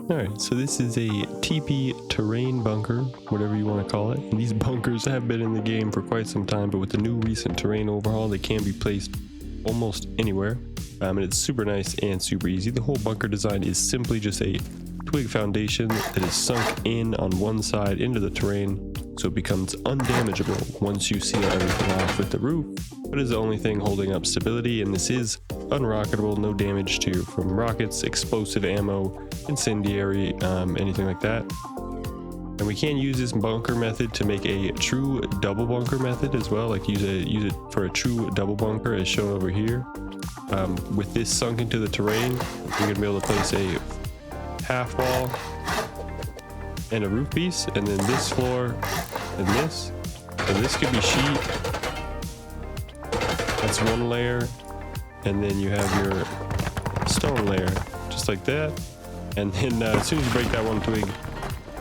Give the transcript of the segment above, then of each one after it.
Alright, so this is a TEEPEE terrain bunker, whatever you want to call it. And these bunkers have been in the game for quite some time, but with the new recent terrain overhaul, they can be placed almost anywhere. And it's super nice and super easy. The whole bunker design is simply just a twig foundation that is sunk in on one side into the terrain, so it becomes undamageable once you seal everything off with the roof. But is the only thing holding up stability, and this is unrocketable, no damage to from rockets, explosive ammo, incendiary, anything like that. And we can use this bunker method to make a true double bunker method as well, like use it for a true double bunker as shown over here. With this sunk into the terrain, you're gonna be able to place a half wall and a roof piece, and then this floor and this could be sheet. That's one layer, and then you have your stone layer just like that. And then as soon as you break that one twig,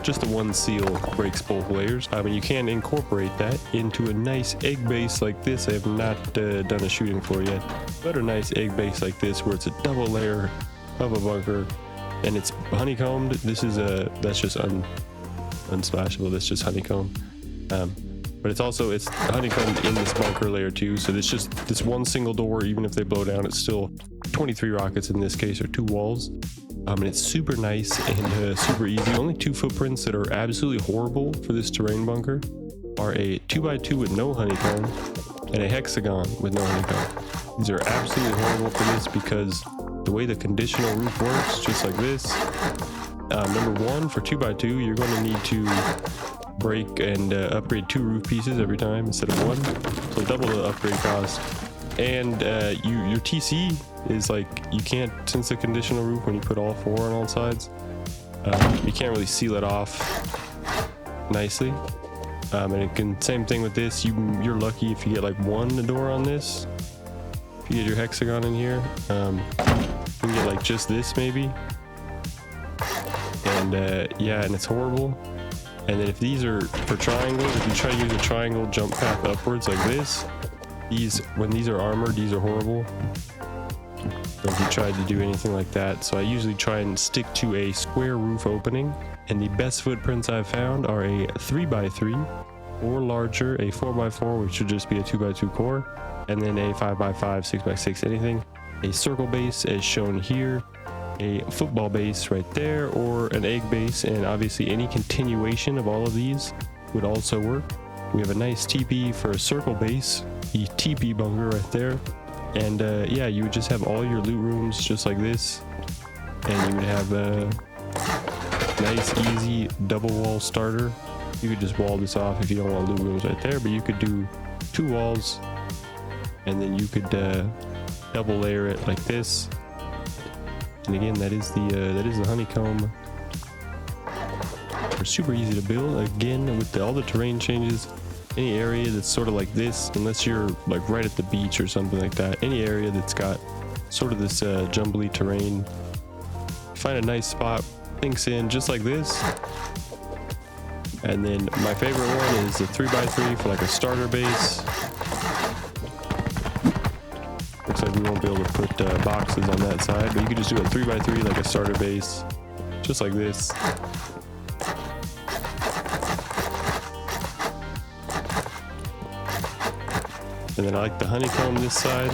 just the one seal breaks both layers. I mean, you can incorporate that into a nice egg base like this. I have not done a shooting floor yet, but a nice egg base like this where it's a double layer of a bunker and it's honeycombed. This is that's just unsplashable. That's just honeycomb. But it's honeycombed in this bunker layer too. So it's just this one single door. Even if they blow down, it's still 23 rockets in this case, or 2 walls. And it's super nice and super easy. Only 2 footprints that are absolutely horrible for this terrain bunker are a 2x2 with no honeycomb and a hexagon with no honeycomb. These are absolutely horrible for this because the way the conditional roof works, just like this. Number 1, for 2x2, you're going to need to break and upgrade 2 roof pieces every time instead of 1, so double the upgrade cost. And your TC is like, you can't, since the conditional roof, when you put all 4 on all sides, you can't really seal it off nicely. And it can, same thing with this, you're lucky if you get like 1 door on this. If you get your hexagon in here, you can get like just this maybe. And yeah, and it's horrible. And then if these are for triangles, if you try to use a triangle jump path upwards like this, when these are armored, these are horrible. So if you tried to do anything like that, so I usually try and stick to a square roof opening. And the best footprints I've found are a 3x3 or larger, a 4x4, which should just be a 2x2 core, and then a 5x5, 6x6, anything. A circle base as shown here, a football base right there, or an egg base, and obviously any continuation of all of these would also work. We have a nice TP for a circle base, the TP bunker right there. And yeah, you would just have all your loot rooms just like this, and you would have a nice easy double wall starter. You could just wall this off if you don't want loot rooms right there, but you could do 2 walls, and then you could double layer it like this. And again, that is the honeycomb. They're super easy to build. Again, with all the terrain changes, any area that's sort of like this, unless you're like right at the beach or something like that, any area that's got sort of this jumbly terrain, find a nice spot, sinks in just like this. And then my favorite one is the 3x3 for like a starter base. Looks like we won't be able to put boxes on that side, but you could just do a 3x3 like a starter base, just like this. And then I like the honeycomb this side.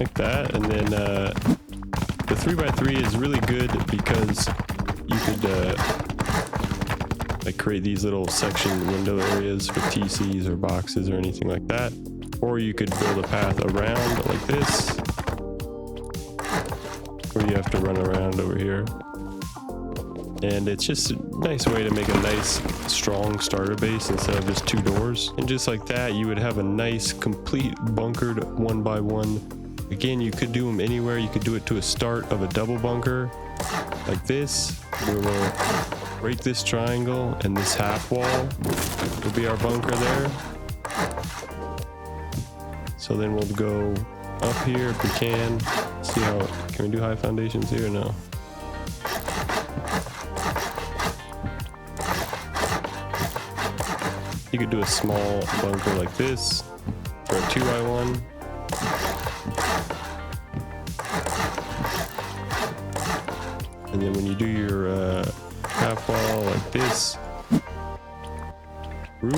Like that. And then the 3x3 is really good because you could like create these little section window areas for TCs or boxes or anything like that. Or you could build a path around like this, or you have to run around over here. And it's just a nice way to make a nice strong starter base instead of just 2 doors. And just like that, you would have a nice complete bunkered 1x1. Again, you could do them anywhere. You could do it to a start of a double bunker like this. We will break this triangle, and this half wall will be our bunker there. So then we'll go up here if we can. See how, can we do high foundations here or no? You could do a small bunker like this for a 2x1. And then when you do your half wall like this, roof,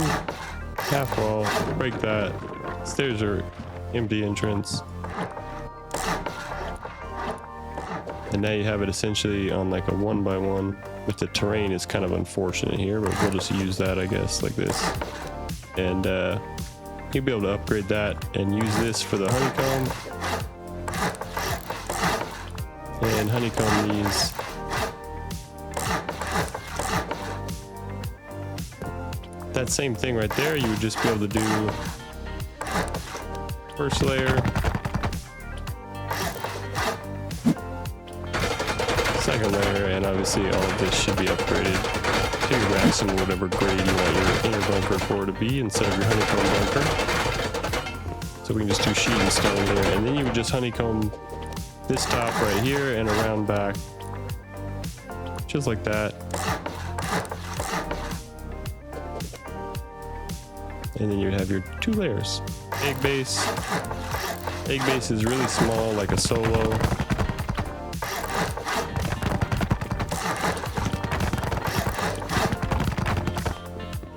half wall, break that. Stairs are empty entrance. And now you have it essentially on like a 1x1. With the terrain, it's kind of unfortunate here, but we'll just use that, I guess, like this. And you'll be able to upgrade that and use this for the honeycomb. And honeycomb these. That same thing right there, you would just be able to do first layer, second layer, and obviously all of this should be upgraded to your maximum whatever grade you want your inner bunker core to be instead of your honeycomb bunker. So we can just do sheet and stone here, and then you would just honeycomb this top right here and around back, just like that. And then you'd have your 2 layers. Egg base. Egg base is really small, like a solo.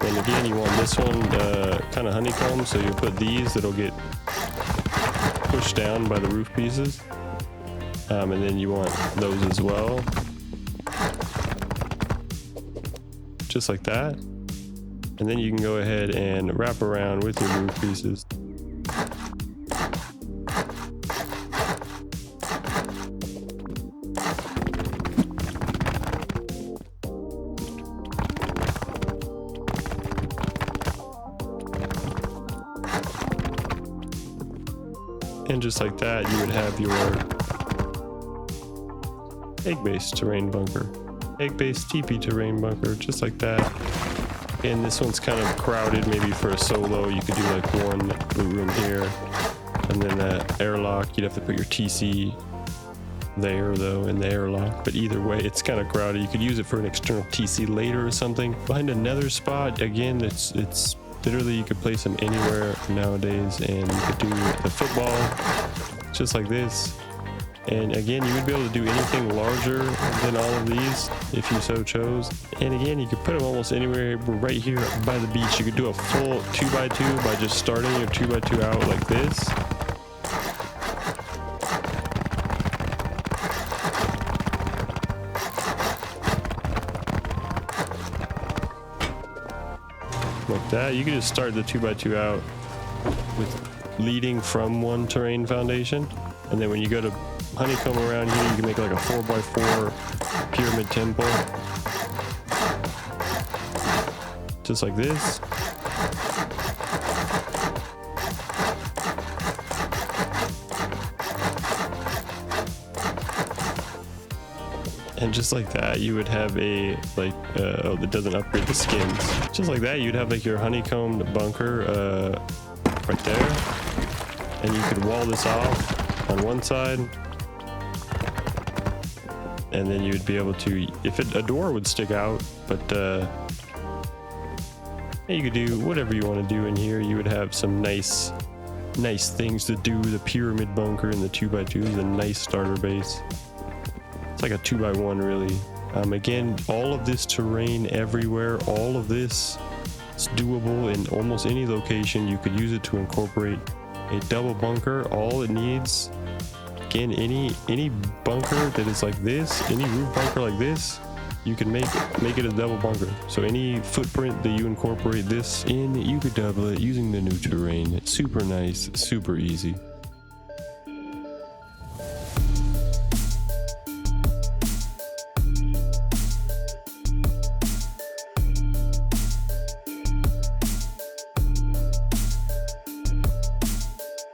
And again, you want this one kind of honeycomb, so you put these that'll get pushed down by the roof pieces. And then you want those as well. Just like that. And then you can go ahead and wrap around with your roof pieces. And just like that, you would have your egg-based terrain bunker. Egg-based teepee terrain bunker, just like that. And this one's kind of crowded, maybe for a solo. You could do like one loot room here. And then that airlock, you'd have to put your TC there though in the airlock. But either way, it's kind of crowded. You could use it for an external TC later or something. Behind another spot, again, it's literally you could place them anywhere nowadays. And you could do the football just like this. And again, you would be able to do anything larger than all of these if you so chose. And again, you could put them almost anywhere. Right here by the beach, you could do a full 2x2 by just starting your 2x2 out like this. Like that. You could just start the 2x2 out with leading from one terrain foundation. And then when you go to honeycomb around here, you can make like a 4x4 pyramid temple. Just like this. And just like that, you would have a, like, oh, that doesn't upgrade the skins. Just like that, you'd have like your honeycombed bunker right there. And you could wall this off on one side. And then you'd be able to, if a door would stick out, but you could do whatever you want to do in here. You would have some nice things to do. The pyramid bunker and the 2x2 is a nice starter base. It's like a 2x1 really. Again, all of this terrain everywhere, all of this is doable in almost any location. You could use it to incorporate a double bunker. All it needs, again, any bunker that is like this, any roof bunker like this, you can make it a double bunker. So any footprint that you incorporate this in, you could double it using the new terrain. It's super nice, super easy.